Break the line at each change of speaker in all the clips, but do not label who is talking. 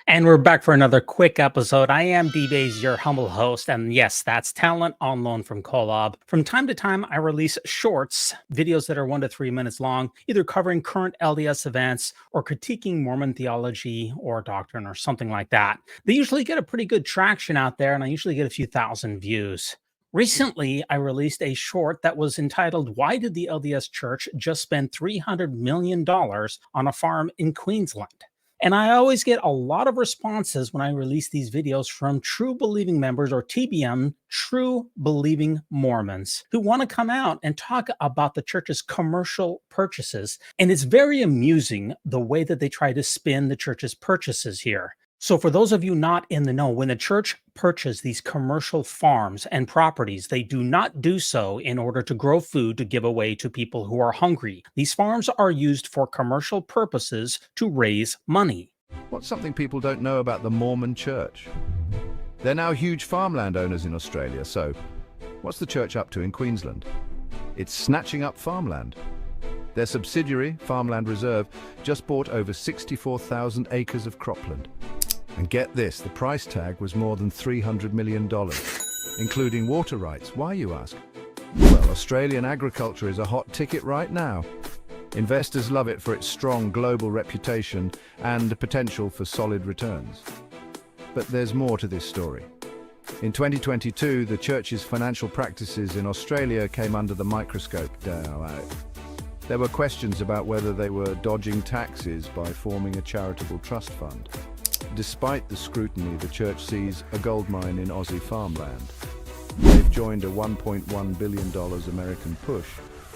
And we're back for another quick episode. I am D-Baze, your humble host, and yes, that's talent on loan from Kolob. From time to time, I release shorts, videos that are 1 to 3 minutes long, either covering current LDS events or critiquing Mormon theology or doctrine or something like that. They usually get a pretty good traction out there, and I usually get a few thousand views. Recently, I released a short that was entitled, "Why Did the LDS Church Just Spend $300 Million on a Farm in Queensland?" And I always get a lot of responses when I release these videos from true believing members, or TBM, true believing Mormons, who want to come out and talk about the church's commercial purchases. And it's very amusing the way that they try to spin the church's purchases here. So for those of you not in the know, when the church purchases these commercial farms and properties, they do not do so in order to grow food to give away to people who are hungry. These farms are used for commercial purposes to raise money.
What's something people don't know about the Mormon Church? They're now huge farmland owners in Australia, so what's the church up to in Queensland? It's snatching up farmland. Their subsidiary, Farmland Reserve, just bought over 64,000 acres of cropland. And get this, the price tag was more than $300 million, including water rights. Why, you ask? Well, Australian agriculture is a hot ticket right now. Investors love it for its strong global reputation and the potential for solid returns. But there's more to this story. In 2022, the church's financial practices in Australia came under the microscope. There were questions about whether they were dodging taxes by forming a charitable trust fund. Despite the scrutiny, the church sees a goldmine in Aussie farmland. They've joined a $1.1 billion American push,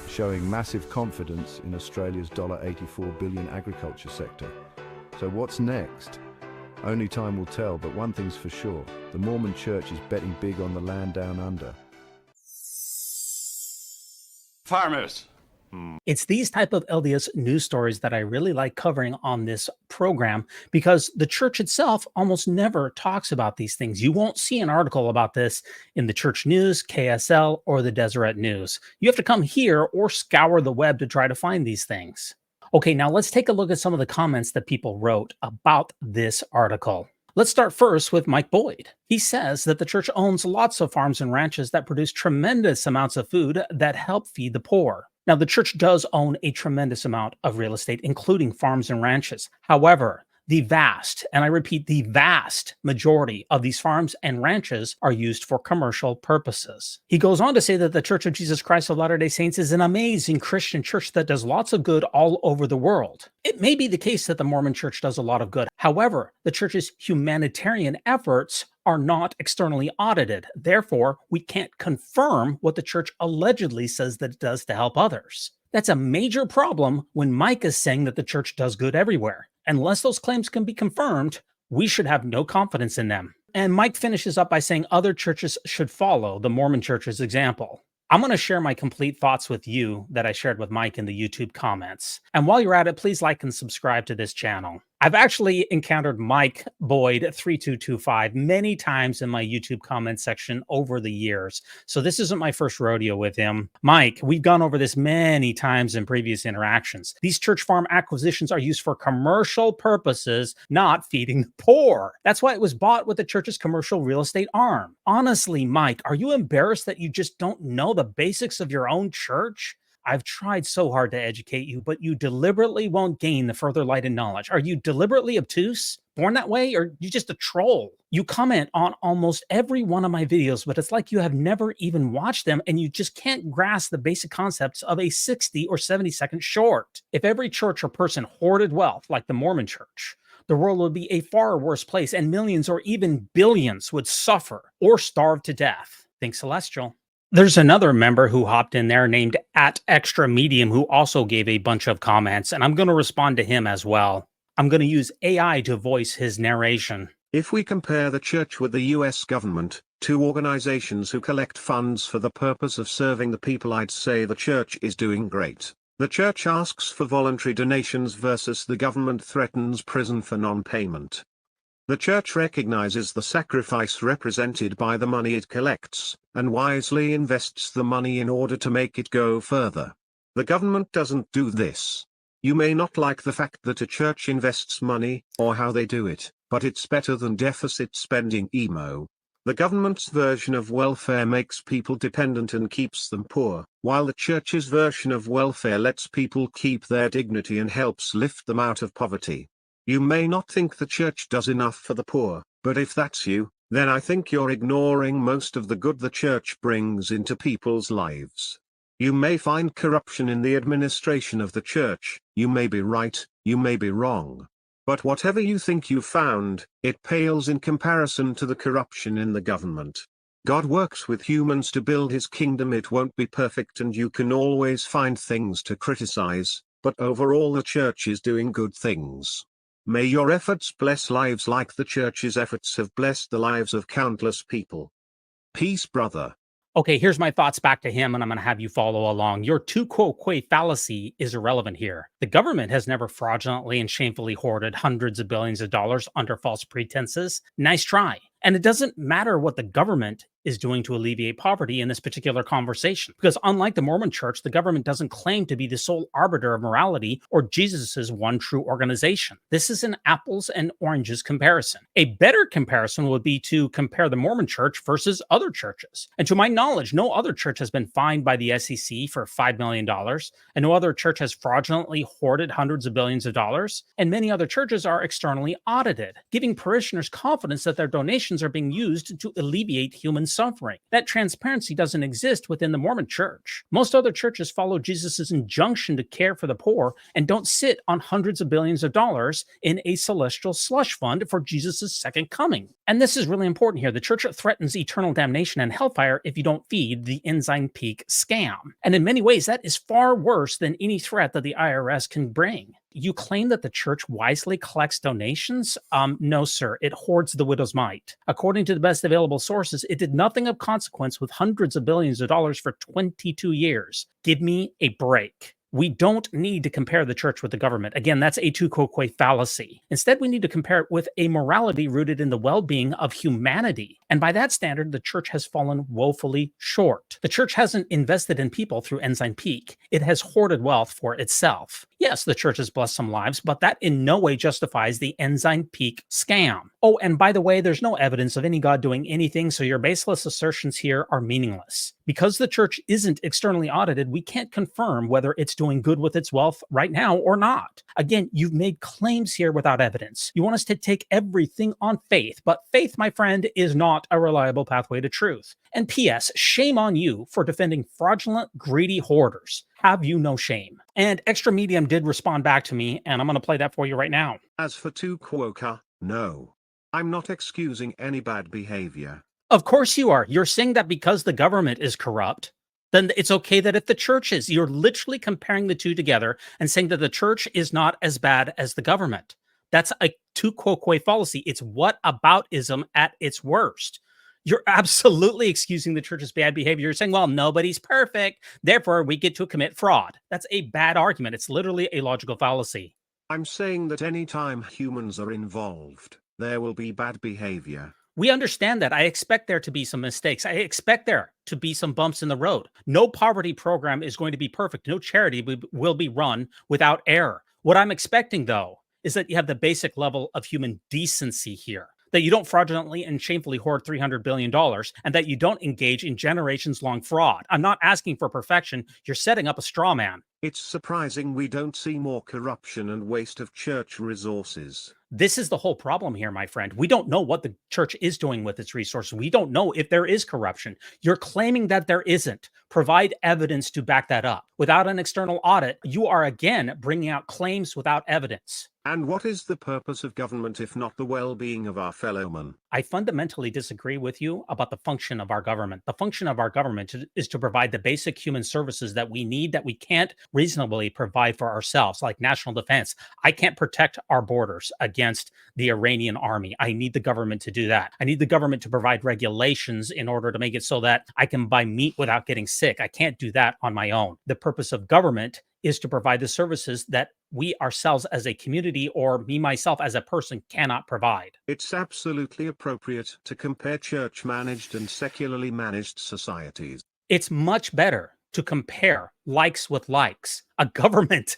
showing massive confidence in Australia's $84 billion agriculture sector. So what's next? Only time will tell, but one thing's for sure, the Mormon Church is betting big on the land down under.
Farmers.
It's these type of LDS news stories that I really like covering on this program, because the church itself almost never talks about these things. You won't see an article about this in the church news, KSL, or the Deseret News. You have to come here or scour the web to try to find these things. Okay, now let's take a look at some of the comments that people wrote about this article. Let's start first with Mike Boyd. He says that the church owns lots of farms and ranches that produce tremendous amounts of food that help feed the poor. Now, the church does own a tremendous amount of real estate, including farms and ranches. However, the vast, and I repeat, the vast majority of these farms and ranches are used for commercial purposes. He goes on to say that the Church of Jesus Christ of Latter-day Saints is an amazing Christian church that does lots of good all over the world. It may be the case that the Mormon Church does a lot of good. However, the church's humanitarian efforts are not externally audited. Therefore, we can't confirm what the church allegedly says that it does to help others. That's a major problem when Mike is saying that the church does good everywhere. Unless those claims can be confirmed, we should have no confidence in them. And Mike finishes up by saying other churches should follow the Mormon Church's example. I'm going to share my complete thoughts with you that I shared with Mike in the YouTube comments. And while you're at it, please like and subscribe to this channel. I've actually encountered Mike Boyd 3225 many times in my YouTube comment section over the years. So this isn't my first rodeo with him. Mike, we've gone over this many times in previous interactions. These church farm acquisitions are used for commercial purposes, not feeding the poor. That's why it was bought with the church's commercial real estate arm. Honestly, Mike, are you embarrassed that you just don't know the basics of your own church? I've tried so hard to educate you, but you deliberately won't gain the further light and knowledge. Are you deliberately obtuse? Born that way? Or you just a troll? You comment on almost every one of my videos, but it's like you have never even watched them and you just can't grasp the basic concepts of a 60 or 70-second short. If every church or person hoarded wealth like the Mormon Church, the world would be a far worse place and millions or even billions would suffer or starve to death. Think Celestial. There's another member who hopped in there named @ExtraMedium who also gave a bunch of comments, and I'm going to respond to him as well. I'm going to use AI to voice his narration.
If we compare the church with the US government, two organizations who collect funds for the purpose of serving the people, I'd say the church is doing great. The church asks for voluntary donations versus the government threatens prison for non-payment. The church recognizes the sacrifice represented by the money it collects, and wisely invests the money in order to make it go further. The government doesn't do this. You may not like the fact that a church invests money, or how they do it, but it's better than deficit spending emo. The government's version of welfare makes people dependent and keeps them poor, while the church's version of welfare lets people keep their dignity and helps lift them out of poverty. You may not think the church does enough for the poor, but if that's you, then I think you're ignoring most of the good the church brings into people's lives. You may find corruption in the administration of the church, you may be right, you may be wrong. But whatever you think you found, it pales in comparison to the corruption in the government. God works with humans to build his kingdom. It won't be perfect and you can always find things to criticize, but overall the church is doing good things. May your efforts bless lives like the church's efforts have blessed the lives of countless people. Peace, brother.
Okay, here's my thoughts back to him, and I'm going to have you follow along. Your tu quoque fallacy is irrelevant here. The government has never fraudulently and shamefully hoarded hundreds of billions of dollars under false pretenses. Nice try. And it doesn't matter what the government is doing to alleviate poverty in this particular conversation. Because unlike the Mormon Church, the government doesn't claim to be the sole arbiter of morality or Jesus's one true organization. This is an apples and oranges comparison. A better comparison would be to compare the Mormon Church versus other churches. And to my knowledge, no other church has been fined by the SEC for $5 million, and no other church has fraudulently hoarded hundreds of billions of dollars, and many other churches are externally audited, giving parishioners confidence that their donations are being used to alleviate human suffering. That transparency doesn't exist within the Mormon Church. Most other churches follow Jesus' injunction to care for the poor and don't sit on hundreds of billions of dollars in a celestial slush fund for Jesus' second coming. And this is really important here. The church threatens eternal damnation and hellfire if you don't feed the Ensign Peak scam. And in many ways, that is far worse than any threat that the IRS can bring. You claim that the church wisely collects donations? No, sir. It hoards the widow's mite. According to the best available sources, it did nothing of consequence with hundreds of billions of dollars for 22 years. Give me a break. We don't need to compare the church with the government. Again, that's a tu quoque fallacy. Instead, we need to compare it with a morality rooted in the well-being of humanity. And by that standard, the church has fallen woefully short. The church hasn't invested in people through Ensign Peak. It has hoarded wealth for itself. Yes, the church has blessed some lives, but that in no way justifies the Ensign Peak scam. Oh, and by the way, there's no evidence of any God doing anything, so your baseless assertions here are meaningless. Because the church isn't externally audited, we can't confirm whether it's doing good with its wealth right now or not. Again, you've made claims here without evidence. You want us to take everything on faith, but faith, my friend, is not a reliable pathway to truth. And P.S., shame on you for defending fraudulent, greedy hoarders. Have you no shame? And Extra Medium did respond back to me, and I'm going to play that for you right now.
As for tu quoque, no. I'm not excusing any bad behavior.
Of course you are. You're saying that because the government is corrupt, then it's okay that if the church is. You're literally comparing the two together and saying that the church is not as bad as the government. That's a tu quoque fallacy. It's whataboutism at its worst. You're absolutely excusing the church's bad behavior. You're saying, well, nobody's perfect, therefore we get to commit fraud. That's a bad argument. It's literally a logical fallacy.
I'm saying that anytime humans are involved, there will be bad behavior.
We understand that. I expect there to be some mistakes. I expect there to be some bumps in the road. No poverty program is going to be perfect. No charity will be run without error. What I'm expecting, though, is that you have the basic level of human decency here. That you don't fraudulently and shamefully hoard $300 billion, and that you don't engage in generations-long fraud. I'm not asking for perfection. You're setting up a straw man.
It's surprising we don't see more corruption and waste of church resources.
This is the whole problem here, my friend. We don't know what the church is doing with its resources. We don't know if there is corruption. You're claiming that there isn't. Provide evidence to back that up. Without an external audit, you are again bringing out claims without evidence.
And what is the purpose of government if not the well-being of our fellow men?
I fundamentally disagree with you about the function of our government. The function of our government is to provide the basic human services that we need that we can't reasonably provide for ourselves, like national defense. I can't protect our borders against the Iranian army. I need the government to do that. I need the government to provide regulations in order to make it so that I can buy meat without getting sick. I can't do that on my own. The purpose of government is to provide the services that we ourselves as a community or me, myself as a person cannot provide.
It's absolutely appropriate to compare church-managed and secularly managed societies.
It's much better to compare likes with likes. A government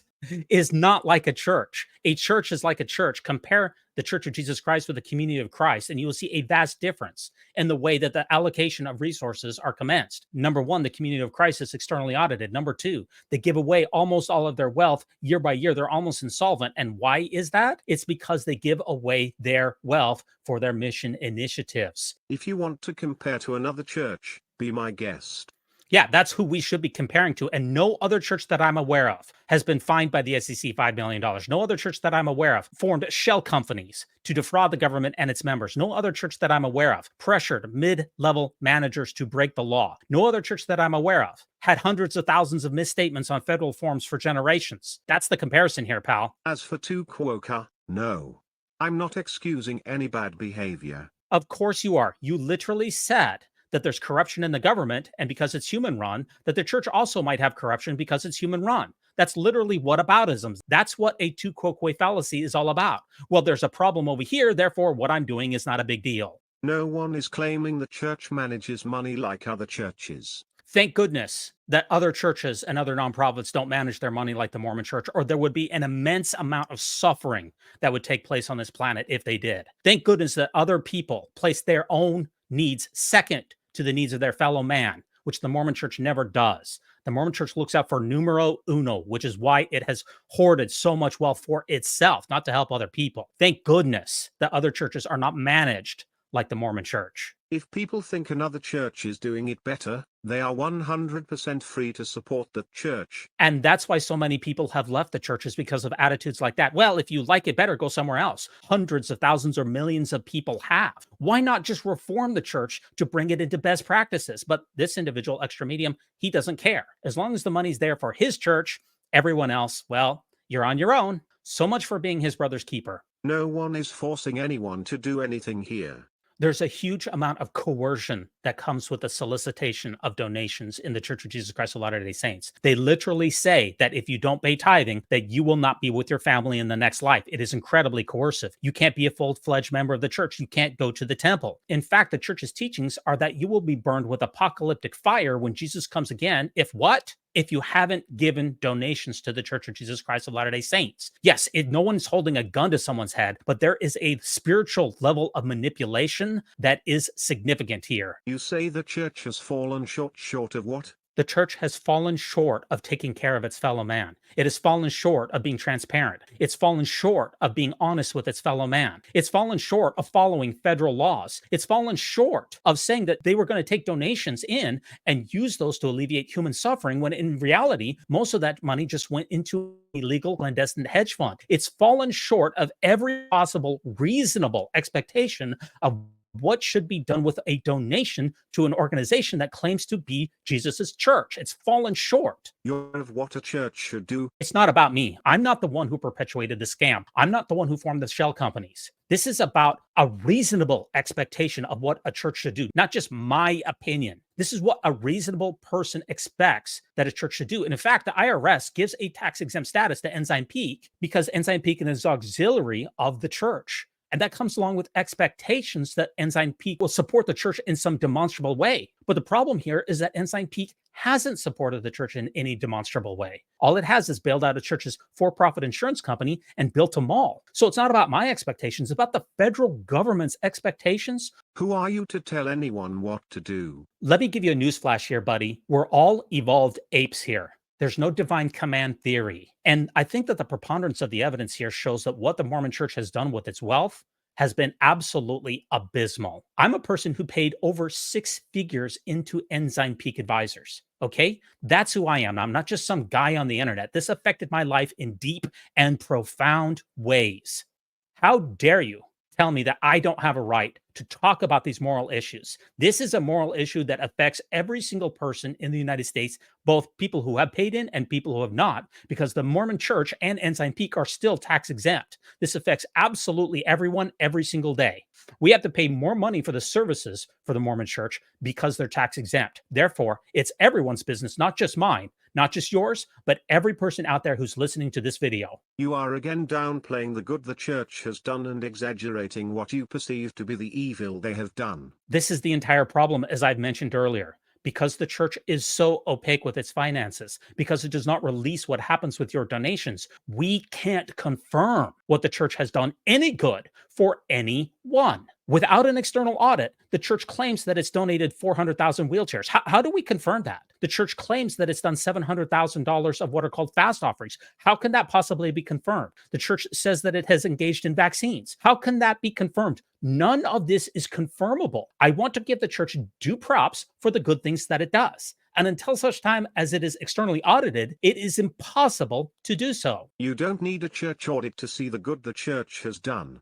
is not like a church. A church is like a church. Compare the Church of Jesus Christ with the community of Christ, and you will see a vast difference in the way that the allocation of resources are commenced. Number one, the community of Christ is externally audited. Number two, they give away almost all of their wealth year by year. They're almost insolvent. And why is that? It's because they give away their wealth for their mission initiatives.
If you want to compare to another church, be my guest.
Yeah, that's who we should be comparing to. And no other church that I'm aware of has been fined by the SEC $5 million. No other church that I'm aware of formed shell companies to defraud the government and its members. No other church that I'm aware of pressured mid-level managers to break the law. No other church that I'm aware of had hundreds of thousands of misstatements on federal forms for generations. That's the comparison here, pal.
As for Fukuoka, no. I'm not excusing any bad behavior.
Of course you are. You literally said that there's corruption in the government, and because it's human run, that the church also might have corruption because it's human run. That's literally whataboutism. That's what a tu quoque fallacy is all about. Well, there's a problem over here, therefore what I'm doing is not a big deal.
No one is claiming the church manages money like other churches.
Thank goodness that other churches and other nonprofits don't manage their money like the Mormon Church, or there would be an immense amount of suffering that would take place on this planet if they did. Thank goodness that other people place their own needs second to the needs of their fellow man, which the Mormon Church never does. The Mormon Church looks out for numero uno, which is why it has hoarded so much wealth for itself, not to help other people. Thank goodness that other churches are not managed like the Mormon Church.
If people think another church is doing it better, they are 100% free to support that church.
And that's why so many people have left the churches, because of attitudes like that. Well, if you like it better, go somewhere else. Hundreds of thousands or millions of people have. Why not just reform the church to bring it into best practices? But this individual, extra medium, he doesn't care. As long as the money's there for his church, everyone else, well, you're on your own. So much for being his brother's keeper.
No one is forcing anyone to do anything here.
There's a huge amount of coercion that comes with the solicitation of donations in the Church of Jesus Christ of Latter-day Saints. They literally say that if you don't pay tithing, that you will not be with your family in the next life. It is incredibly coercive. You can't be a full-fledged member of the church. You can't go to the temple. In fact, the church's teachings are that you will be burned with apocalyptic fire when Jesus comes again. If what? If you haven't given donations to the Church of Jesus Christ of Latter-day Saints. Yes, no one's holding a gun to someone's head, but there is a spiritual level of manipulation that is significant here.
You say the church has fallen short of what?
The church has fallen short of taking care of its fellow man. It has fallen short of being transparent. It's fallen short of being honest with its fellow man. It's fallen short of following federal laws. It's fallen short of saying that they were going to take donations in and use those to alleviate human suffering, when in reality, most of that money just went into illegal clandestine hedge fund. It's fallen short of every possible reasonable expectation of what should be done with a donation to an organization that claims to be Jesus's church. It's fallen short.
You're of what a church should do.
It's not about me. I'm not the one who perpetuated the scam. I'm not the one who formed the shell companies. This is about a reasonable expectation of what a church should do, not just my opinion. This is what a reasonable person expects that a church should do. And in fact, the IRS gives a tax-exempt status to Ensign Peak because Ensign Peak is auxiliary of the church. And that comes along with expectations that Ensign Peak will support the church in some demonstrable way. But the problem here is that Ensign Peak hasn't supported the church in any demonstrable way. All it has is bailed out a church's for-profit insurance company and built a mall. So it's not about my expectations, it's about the federal government's expectations.
Who are you to tell anyone what to do?
Let me give you a newsflash here, buddy. We're all evolved apes here. There's no divine command theory. And I think that the preponderance of the evidence here shows that what the Mormon Church has done with its wealth has been absolutely abysmal. I'm a person who paid over 6 figures into Ensign Peak Advisors. Okay, that's who I am. I'm not just some guy on the internet. This affected my life in deep and profound ways. How dare you tell me that I don't have a right to talk about these moral issues? This is a moral issue that affects every single person in the United States, both people who have paid in and people who have not, because the Mormon Church and Ensign Peak are still tax exempt. This affects absolutely everyone every single day. We have to pay more money for the services for the Mormon Church because they're tax exempt. Therefore, it's everyone's business, not just mine, not just yours, but every person out there who's listening to this video.
You are again downplaying the good the church has done and exaggerating what you perceive to be the evil they have done.
This is the entire problem, as I've mentioned earlier. because the church is so opaque with its finances, because it does not release what happens with your donations, we can't confirm what the church has done any good for anyone. Without an external audit, the church claims that it's donated 400,000 wheelchairs. How do we confirm that? The church claims that it's done $700,000 of what are called fast offerings. How can that possibly be confirmed? The church says that it has engaged in vaccines. How can that be confirmed? None of this is confirmable. I want to give the church due props for the good things that it does. And until such time as it is externally audited, it is impossible to do so.
You don't need a church audit to see the good the church has done.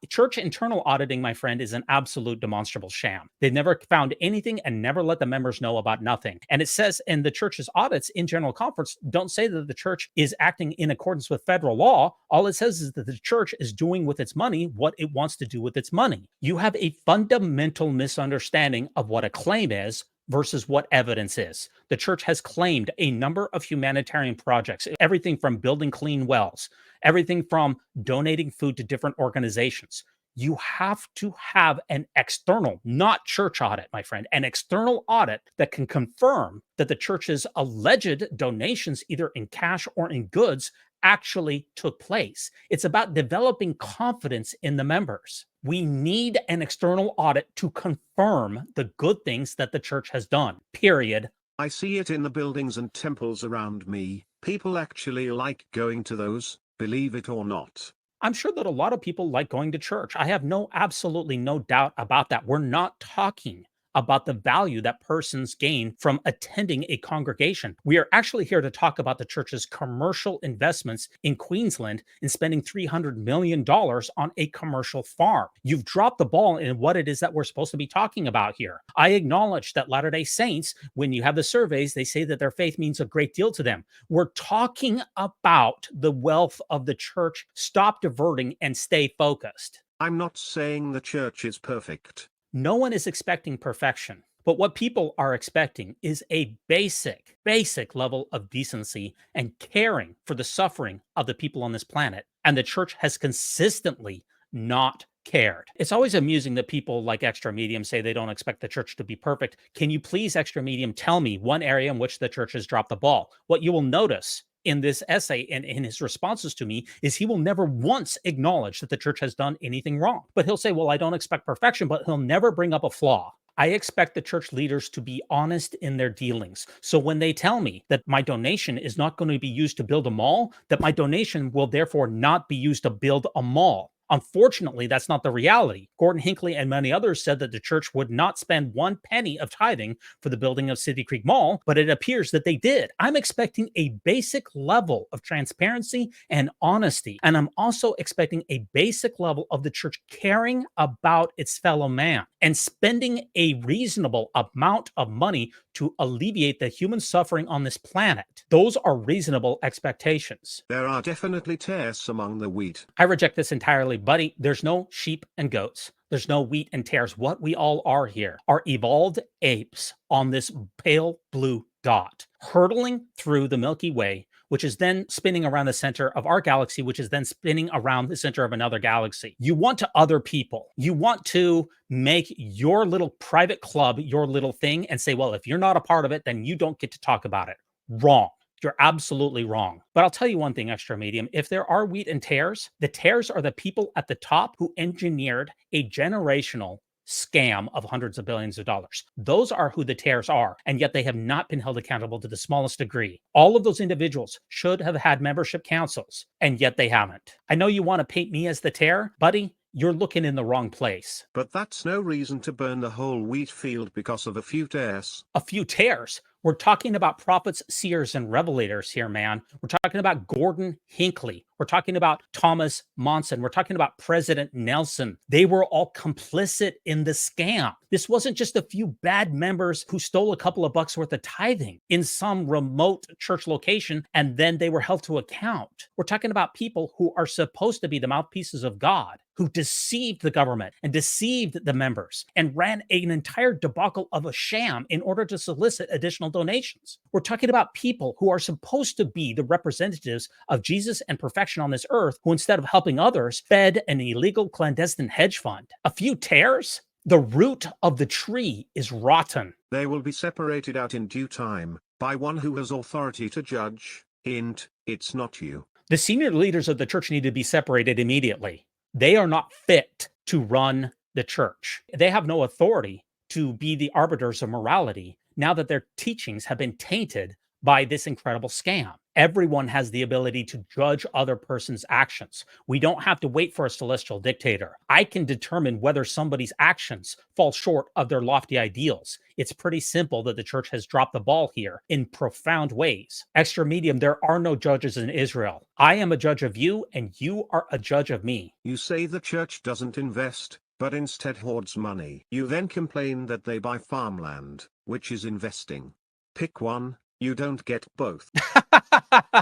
Church internal auditing, my friend, is an absolute demonstrable sham. They've never found anything and never let the members know about nothing. And it says in the church's audits in general conference, don't say that the church is acting in accordance with federal law. All it says is that the church is doing with its money what it wants to do with its money. You have a fundamental misunderstanding of what a claim is versus what evidence is. The church has claimed a number of humanitarian projects, everything from building clean wells, everything from donating food to different organizations. You have to have an external, not church audit, my friend, an external audit that can confirm that the church's alleged donations, either in cash or in goods, actually took place. It's about developing confidence in the members. We need an external audit to confirm the good things that the church has done, period.
I see it in the buildings and temples around me. People actually like going to those, believe it or not.
I'm sure that a lot of people like going to church. I have absolutely no doubt about that. We're not talking about the value that persons gain from attending a congregation. We are actually here to talk about the church's commercial investments in Queensland in spending $300 million on a commercial farm. You've dropped the ball in what it is that we're supposed to be talking about here. I acknowledge that Latter-day Saints, when you have the surveys, they say that their faith means a great deal to them. We're talking about the wealth of the church. Stop diverting and stay focused.
I'm not saying the church is perfect.
No one is expecting perfection, but what people are expecting is a basic level of decency and caring for the suffering of the people on this planet. And the church has consistently not cared. It's always amusing that people like Extra Medium say they don't expect the church to be perfect. Can you please, Extra Medium, tell me one area in which the church has dropped the ball? What you will notice in this essay and in his responses to me is he will never once acknowledge that the church has done anything wrong. But he'll say, well, I don't expect perfection, but he'll never bring up a flaw. I expect the church leaders to be honest in their dealings. So when they tell me that my donation is not going to be used to build a mall, that my donation will therefore not be used to build a mall. Unfortunately, that's not the reality. Gordon Hinckley and many others said that the church would not spend one penny of tithing for the building of City Creek Mall, but it appears that they did. I'm expecting a basic level of transparency and honesty, and I'm also expecting a basic level of the church caring about its fellow man and spending a reasonable amount of money to alleviate the human suffering on this planet. Those are reasonable expectations.
There are definitely tares among the wheat.
I reject this entirely, buddy. There's no sheep and goats. There's no wheat and tares. What we all are here are evolved apes on this pale blue dot, hurtling through the Milky Way, which is then spinning around the center of our galaxy, which is then spinning around the center of another galaxy. You want to other people. You want to make your little private club your little thing and say, well, if you're not a part of it, then you don't get to talk about it. Wrong. You're absolutely wrong. But I'll tell you one thing, Extra Medium. If there are wheat and tares, the tares are the people at the top who engineered a generational scam of hundreds of billions of dollars. Those are who the tares are, and yet they have not been held accountable to the smallest degree. All of those individuals should have had membership councils, and yet they haven't. I know you want to paint me as the tare, buddy. You're looking in the wrong place.
But that's no reason to burn the whole wheat field because of a few tares.
A few tares? We're talking about prophets, seers, and revelators here, man. We're talking about Gordon Hinckley. We're talking about Thomas Monson. We're talking about President Nelson. They were all complicit in the scam. This wasn't just a few bad members who stole a couple of bucks worth of tithing in some remote church location, and then they were held to account. We're talking about people who are supposed to be the mouthpieces of God, who deceived the government and deceived the members and ran an entire debacle of a sham in order to solicit additional donations. We're talking about people who are supposed to be the representatives of Jesus and perfection on this earth, who instead of helping others, fed an illegal clandestine hedge fund. A few tares? The root of the tree is rotten.
They will be separated out in due time, by one who has authority to judge. Hint, it's not you.
The senior leaders of the church need to be separated immediately. They are not fit to run the church. They have no authority to be the arbiters of morality now that their teachings have been tainted by this incredible scam. Everyone has the ability to judge other person's actions. We don't have to wait for a celestial dictator. I can determine whether somebody's actions fall short of their lofty ideals. It's pretty simple that the church has dropped the ball here in profound ways. Extra medium, there are no judges in Israel. I am a judge of you, and you are a judge of me.
You say the church doesn't invest, but instead hoards money. You then complain that they buy farmland, which is investing. Pick one. You don't get both.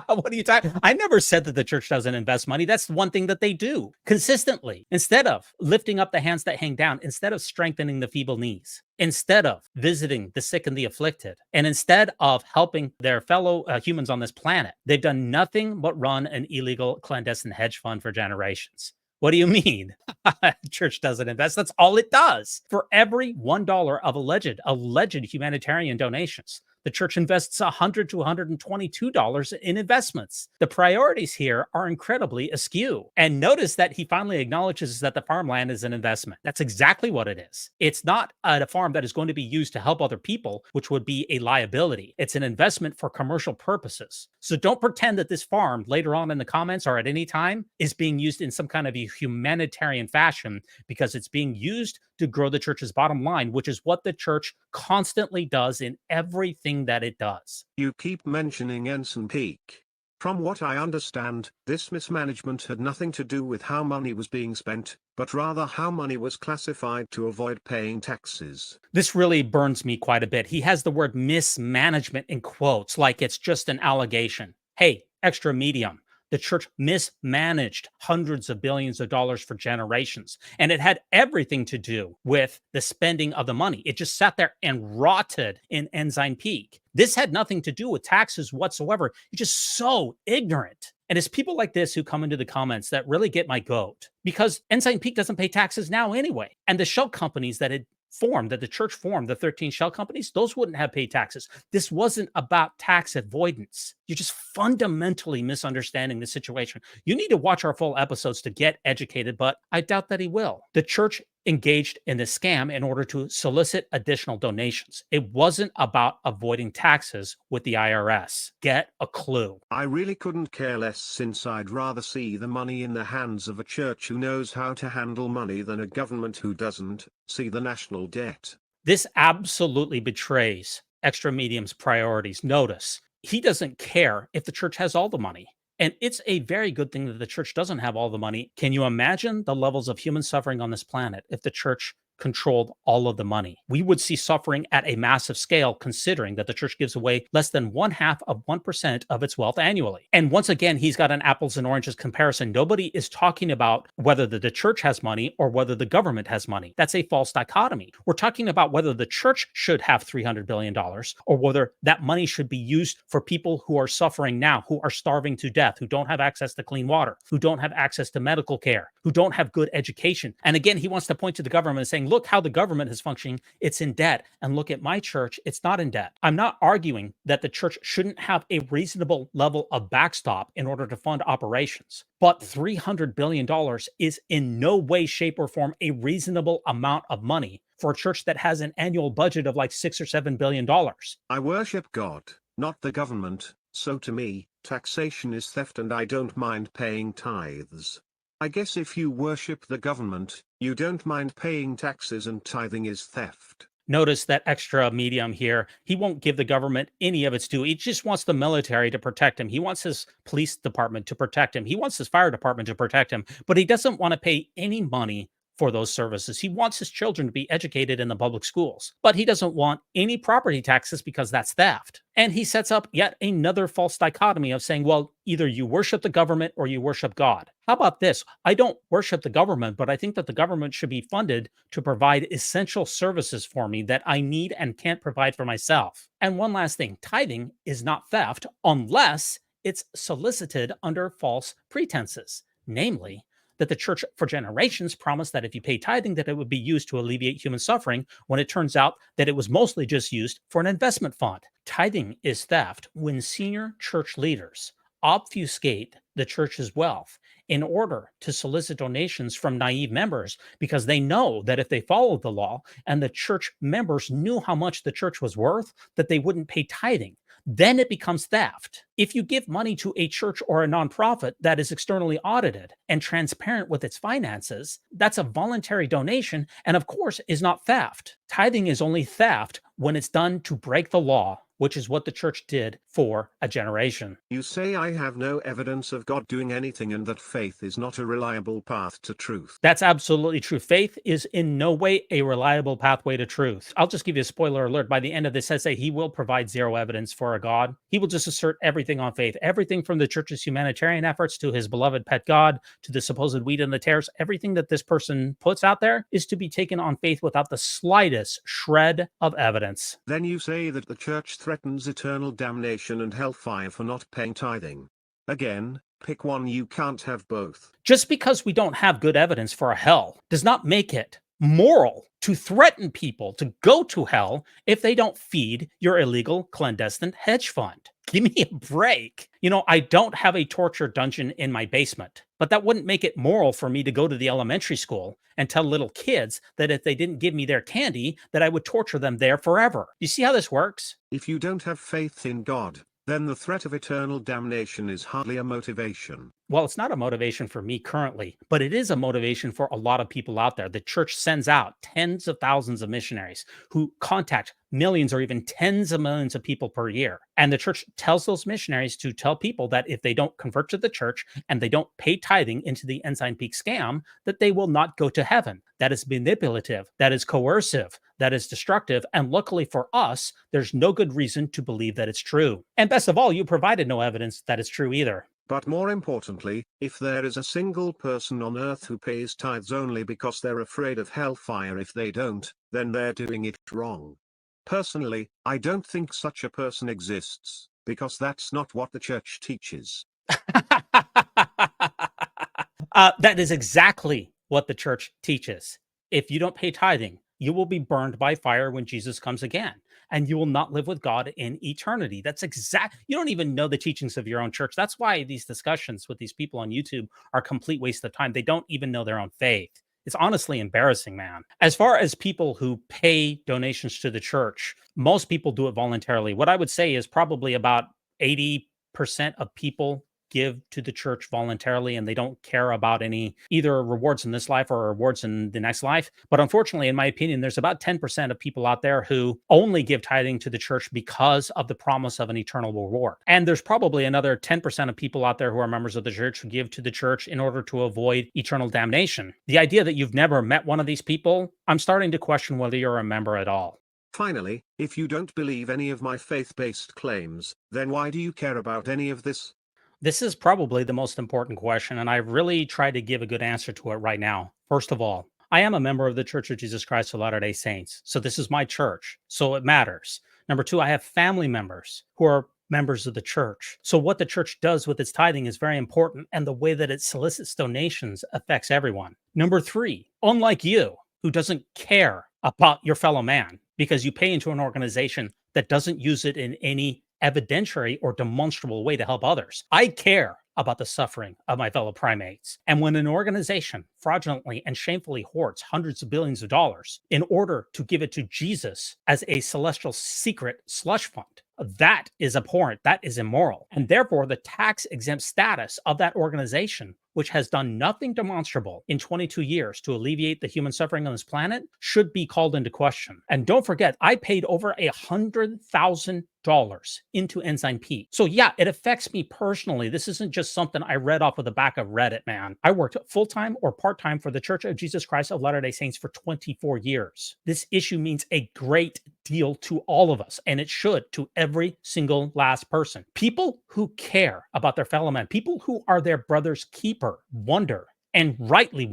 What are you talking? I never said that the church doesn't invest money. That's one thing that they do consistently. Instead of lifting up the hands that hang down, instead of strengthening the feeble knees, instead of visiting the sick and the afflicted, and instead of helping their fellow humans on this planet, they've done nothing but run an illegal clandestine hedge fund for generations. What do you mean? Church doesn't invest. That's all it does. For every $1 of alleged humanitarian donations, the church invests $100 to $122 in investments. The priorities here are incredibly askew. And notice that he finally acknowledges that the farmland is an investment. That's exactly what it is. It's not a farm that is going to be used to help other people, which would be a liability. It's an investment for commercial purposes. So don't pretend that this farm later on in the comments or at any time is being used in some kind of a humanitarian fashion, because it's being used to grow the church's bottom line, which is what the church constantly does in everything that it does.
You keep mentioning Ensign Peak. From what I understand, this mismanagement had nothing to do with how money was being spent, but rather how money was classified to avoid paying taxes.
This really burns me quite a bit. He has the word mismanagement in quotes, like it's just an allegation. Hey, extra medium. The church mismanaged hundreds of billions of dollars for generations, and it had everything to do with the spending of the money. It just sat there and rotted in Ensign Peak. This had nothing to do with taxes whatsoever. You're just so ignorant. And it's people like this who come into the comments that really get my goat, because Ensign Peak doesn't pay taxes now anyway. And the shell companies that the church formed, the 13 shell companies, those wouldn't have paid taxes. This wasn't about tax avoidance. You're just fundamentally misunderstanding the situation. You need to watch our full episodes to get educated, but I doubt that he will. The church engaged in this scam in order to solicit additional donations. It wasn't about avoiding taxes with the IRS. Get a clue.
I really couldn't care less, since I'd rather see the money in the hands of a church who knows how to handle money than a government who doesn't. See the national debt.
This absolutely betrays Extra Medium's priorities. Notice, he doesn't care if the church has all the money. And it's a very good thing that the church doesn't have all the money. Can you imagine the levels of human suffering on this planet if the church controlled all of the money? We would see suffering at a massive scale, considering that the church gives away less than 0.5% of its wealth annually. And once again, he's got an apples and oranges comparison. Nobody is talking about whether the church has money or whether the government has money. That's a false dichotomy. We're talking about whether the church should have $300 billion or whether that money should be used for people who are suffering now, who are starving to death, who don't have access to clean water, who don't have access to medical care, who don't have good education. And again, he wants to point to the government and saying, look how the government is functioning. It's in debt. And look at my church. It's not in debt. I'm not arguing that the church shouldn't have a reasonable level of backstop in order to fund operations. But $300 billion is in no way, shape, or form a reasonable amount of money for a church that has an annual budget of like $6 or $7 billion.
I worship God, not the government, so to me, taxation is theft and I don't mind paying tithes. I guess if you worship the government, you don't mind paying taxes, and tithing is theft.
Notice that extra medium here. He won't give the government any of its due. He just wants the military to protect him. He wants his police department to protect him. He wants his fire department to protect him, but he doesn't want to pay any money for those services. He wants his children to be educated in the public schools, but he doesn't want any property taxes because that's theft. And he sets up yet another false dichotomy of saying, well, either you worship the government or you worship God. How about this? I don't worship the government, but I think that the government should be funded to provide essential services for me that I need and can't provide for myself. And one last thing, tithing is not theft unless it's solicited under false pretenses, namely that the church for generations promised that if you pay tithing, that it would be used to alleviate human suffering, when it turns out that it was mostly just used for an investment fund. Tithing is theft when senior church leaders obfuscate the church's wealth in order to solicit donations from naive members, because they know that if they followed the law and the church members knew how much the church was worth, that they wouldn't pay tithing. Then it becomes theft. If you give money to a church or a nonprofit that is externally audited and transparent with its finances, that's a voluntary donation and, of course, is not theft. Tithing is only theft when it's done to break the law, which is what the church did for a generation.
You say I have no evidence of God doing anything and that faith is not a reliable path to truth.
That's absolutely true. Faith is in no way a reliable pathway to truth. I'll just give you a spoiler alert. By the end of this essay, he will provide zero evidence for a God. He will just assert everything on faith. Everything from the church's humanitarian efforts to his beloved pet God to the supposed wheat and the tares. Everything that this person puts out there is to be taken on faith without the slightest shred of evidence.
Then you say that the church threatens eternal damnation and hellfire for not paying tithing. Again, pick one. You can't have both.
Just because we don't have good evidence for a hell does not make it moral to threaten people to go to hell if they don't feed your illegal clandestine hedge fund. Give me a break. You know, I don't have a torture dungeon in my basement, but that wouldn't make it moral for me to go to the elementary school and tell little kids that if they didn't give me their candy, that I would torture them there forever. You see how this works?
If you don't have faith in God, then the threat of eternal damnation is hardly a motivation.
Well, it's not a motivation for me currently, but it is a motivation for a lot of people out there. The church sends out tens of thousands of missionaries who contact millions or even tens of millions of people per year. And the church tells those missionaries to tell people that if they don't convert to the church and they don't pay tithing into the Ensign Peak scam, that they will not go to heaven. That is manipulative, that is coercive, that is destructive. And luckily for us, there's no good reason to believe that it's true. And best of all, you provided no evidence that it's true either.
But more importantly, if there is a single person on earth who pays tithes only because they're afraid of hellfire if they don't, then they're doing it wrong. Personally, I don't think such a person exists, because that's not what the church teaches.
That is exactly what the church teaches. If you don't pay tithing, you will be burned by fire when Jesus comes again, and you will not live with God in eternity. That's you don't even know the teachings of your own church. That's why these discussions with these people on YouTube are a complete waste of time. They don't even know their own faith. It's honestly embarrassing, man. As far as people who pay donations to the church, most people do it voluntarily. What I would say is probably about 80% of people give to the church voluntarily, and they don't care about any either rewards in this life or rewards in the next life. But unfortunately, in my opinion, there's about 10% of people out there who only give tithing to the church because of the promise of an eternal reward. And there's probably another 10% of people out there who are members of the church who give to the church in order to avoid eternal damnation. The idea that you've never met one of these people, I'm starting to question whether you're a member at all.
Finally, if you don't believe any of my faith-based claims, then why do you care about any of this?
This is probably the most important question, and I really tried to give a good answer to it right now. First of all, I am a member of the Church of Jesus Christ of Latter-day Saints, so this is my church, so it matters. Number two, I have family members who are members of the church. So what the church does with its tithing is very important, and the way that it solicits donations affects everyone. Number three, unlike you, who doesn't care about your fellow man because you pay into an organization that doesn't use it in any evidentiary or demonstrable way to help others. I care about the suffering of my fellow primates. And when an organization fraudulently and shamefully hoards hundreds of billions of dollars in order to give it to Jesus as a celestial secret slush fund, that is abhorrent, that is immoral. And therefore, the tax-exempt status of that organization, which has done nothing demonstrable in 22 years to alleviate the human suffering on this planet, should be called into question. And don't forget, I paid over $100,000 into Ensign Peak. So yeah, it affects me personally. This isn't just something I read off of the back of Reddit, man. I worked full-time or part-time for the Church of Jesus Christ of Latter-day Saints for 24 years. This issue means a great deal to all of us, and it should to every single last person. People who care about their fellow man, people who are their brother's keeper, wonder and rightly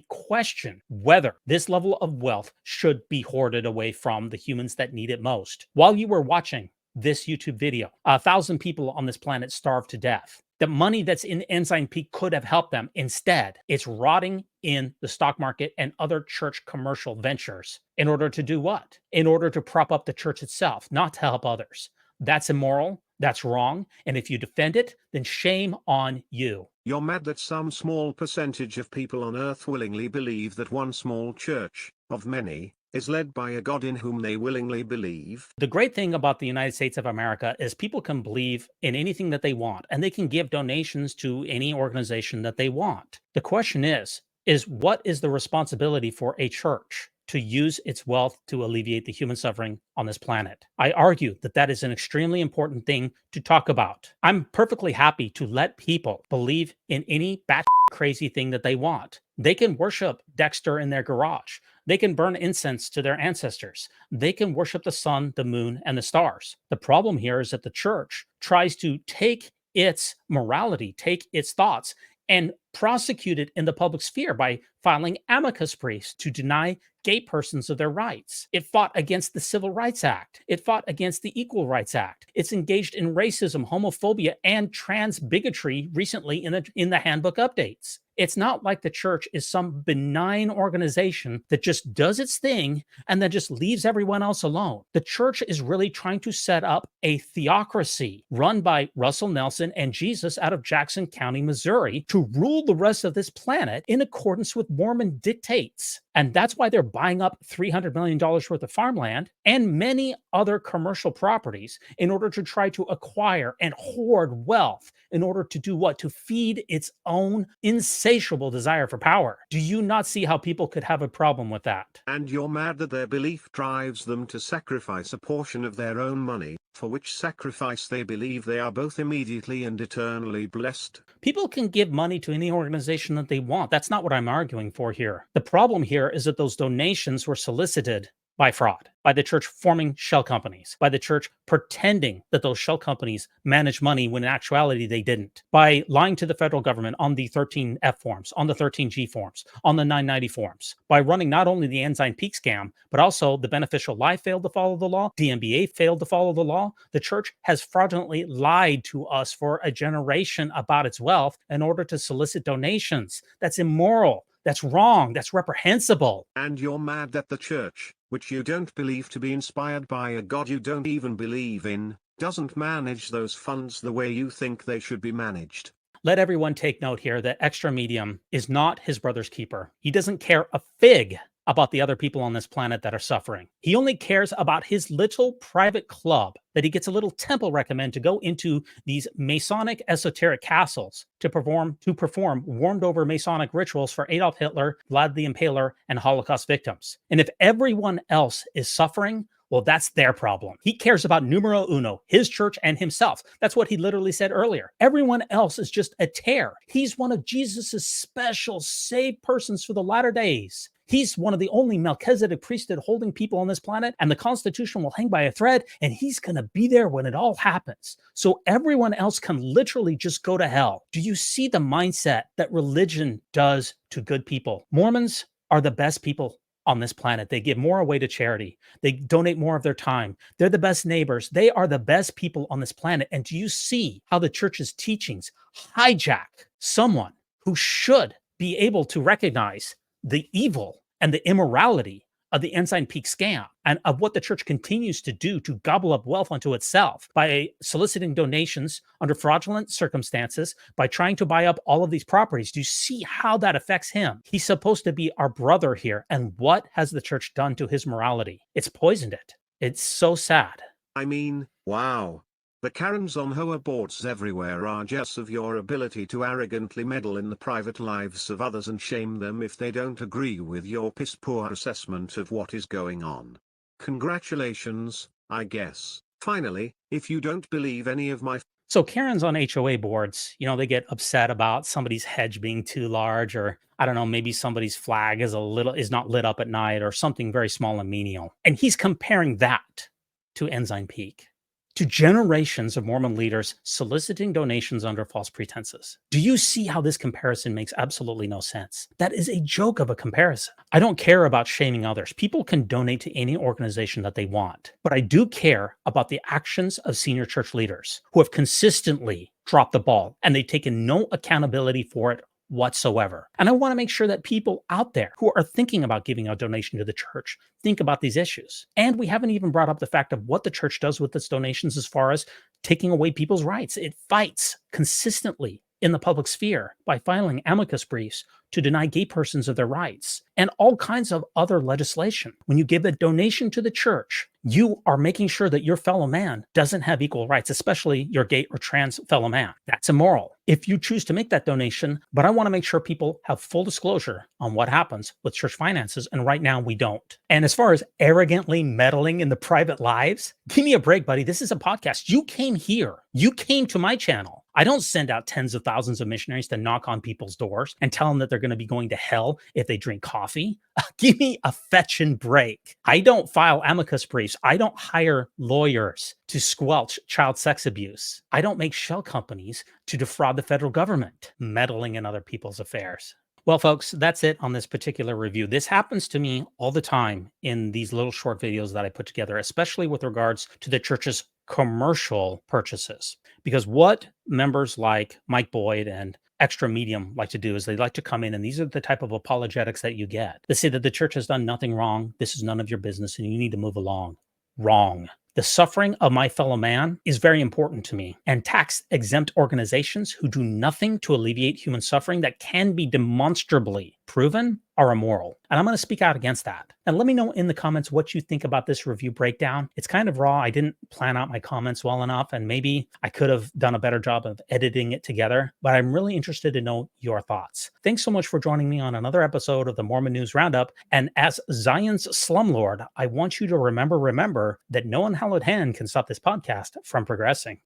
question whether this level of wealth should be hoarded away from the humans that need it most. While you were watching this YouTube video, 1,000 people on this planet starved to death. The money that's in Ensign Peak could have helped them. Instead, it's rotting in the stock market and other church commercial ventures. In order to do what? In order to prop up the church itself, not to help others. That's immoral. That's wrong. And if you defend it, then shame on you.
You're mad that some small percentage of people on earth willingly believe that one small church, of many, is led by a God in whom they willingly believe.
The great thing about the United States of America is people can believe in anything that they want, and they can give donations to any organization that they want. The question is what is the responsibility for a church to use its wealth to alleviate the human suffering on this planet? I argue that that is an extremely important thing to talk about. I'm perfectly happy to let people believe in any bat crazy thing that they want. They can worship Dexter in their garage. They can burn incense to their ancestors. They can worship the sun, the moon, and the stars. The problem here is that the church tries to take its morality, take its thoughts, and prosecute it in the public sphere by filing amicus briefs to deny gay persons of their rights. It fought against the Civil Rights Act. It fought against the Equal Rights Act. It's engaged in racism, homophobia, and trans bigotry recently in the handbook updates. It's not like the church is some benign organization that just does its thing and then just leaves everyone else alone. The church is really trying to set up a theocracy run by Russell Nelson and Jesus out of Jackson County, Missouri, to rule the rest of this planet in accordance with Mormon dictates. And that's why they're buying up $300 million worth of farmland and many other commercial properties in order to try to acquire and hoard wealth in order to do what? To feed its own insatiable desire for power. Do you not see how people could have a problem with that?
And you're mad that their belief drives them to sacrifice a portion of their own money, for which sacrifice they believe they are both immediately and eternally blessed.
People can give money to any organization that they want. That's not what I'm arguing for here. The problem here is that those donations were solicited by fraud, by the church forming shell companies, by the church pretending that those shell companies manage money when in actuality they didn't, by lying to the federal government on the 13F forms, on the 13G forms, on the 990 forms, by running not only the Ensign Peak scam, but also the Beneficial Life failed to follow the law, DMBA failed to follow the law. The church has fraudulently lied to us for a generation about its wealth in order to solicit donations. That's immoral. That's wrong. That's reprehensible.
And you're mad that the church, which you don't believe to be inspired by a God you don't even believe in, doesn't manage those funds the way you think they should be managed.
Let everyone take note here that Extra Medium is not his brother's keeper. He doesn't care a fig about the other people on this planet that are suffering. He only cares about his little private club that he gets a little temple recommend to go into these Masonic esoteric castles to perform warmed over Masonic rituals for Adolf Hitler, Vlad the Impaler, and Holocaust victims. And if everyone else is suffering, well, that's their problem. He cares about numero uno, his church and himself. That's what he literally said earlier. Everyone else is just a tear. He's one of Jesus's special saved persons for the latter days. He's one of the only Melchizedek priesthood holding people on this planet, and the Constitution will hang by a thread, and he's going to be there when it all happens. So everyone else can literally just go to hell. Do you see the mindset that religion does to good people? Mormons are the best people on this planet. They give more away to charity. They donate more of their time. They're the best neighbors. They are the best people on this planet. And do you see how the church's teachings hijack someone who should be able to recognize the evil and the immorality of the Ensign Peak scam and of what the church continues to do to gobble up wealth unto itself by soliciting donations under fraudulent circumstances, by trying to buy up all of these properties? Do you see how that affects him? He's supposed to be our brother here. And what has the church done to his morality? It's poisoned it. It's so sad.
I mean, wow. The Karens on hoverboards everywhere are jealous of your ability to arrogantly meddle in the private lives of others and shame them if they don't agree with your piss-poor assessment of what is going on. Congratulations, I guess. Finally, if you don't believe any of my
So Karens on HOA boards, they get upset about somebody's hedge being too large, or I don't know, maybe somebody's flag is not lit up at night, or something very small and menial. And he's comparing that to Ensign Peak, to generations of Mormon leaders soliciting donations under false pretenses. Do you see how this comparison makes absolutely no sense? That is a joke of a comparison. I don't care about shaming others. People can donate to any organization that they want, but I do care about the actions of senior church leaders who have consistently dropped the ball and they've taken no accountability for it whatsoever. And I want to make sure that people out there who are thinking about giving a donation to the church think about these issues. And we haven't even brought up the fact of what the church does with its donations as far as taking away people's rights. It fights consistently in the public sphere by filing amicus briefs to deny gay persons of their rights and all kinds of other legislation. When you give a donation to the church, you are making sure that your fellow man doesn't have equal rights, especially your gay or trans fellow man. That's immoral if you choose to make that donation. But I want to make sure people have full disclosure on what happens with church finances. And right now we don't. And as far as arrogantly meddling in the private lives, give me a break, buddy. This is a podcast. You came here. You came to my channel. I don't send out tens of thousands of missionaries to knock on people's doors and tell them that they're going to be going to hell if they drink coffee. Give me a fetching break. I don't file amicus briefs. I don't hire lawyers to squelch child sex abuse. I don't make shell companies to defraud the federal government, meddling in other people's affairs. Well, folks, that's it on this particular review. This happens to me all the time in these little short videos that I put together, especially with regards to the church's commercial purchases. Because what members like Mike Boyd and Extra Medium like to do is they like to come in, and these are the type of apologetics that you get. They say that the church has done nothing wrong. This is none of your business, and you need to move along. Wrong. The suffering of my fellow man is very important to me, and tax-exempt organizations who do nothing to alleviate human suffering that can be demonstrably proven are immoral. And I'm going to speak out against that. And let me know in the comments what you think about this review breakdown. It's kind of raw. I didn't plan out my comments well enough, and maybe I could have done a better job of editing it together, but I'm really interested to know your thoughts. Thanks so much for joining me on another episode of the Mormon News Roundup. And as Zion's slumlord, I want you to remember that no unhallowed hand can stop this podcast from progressing.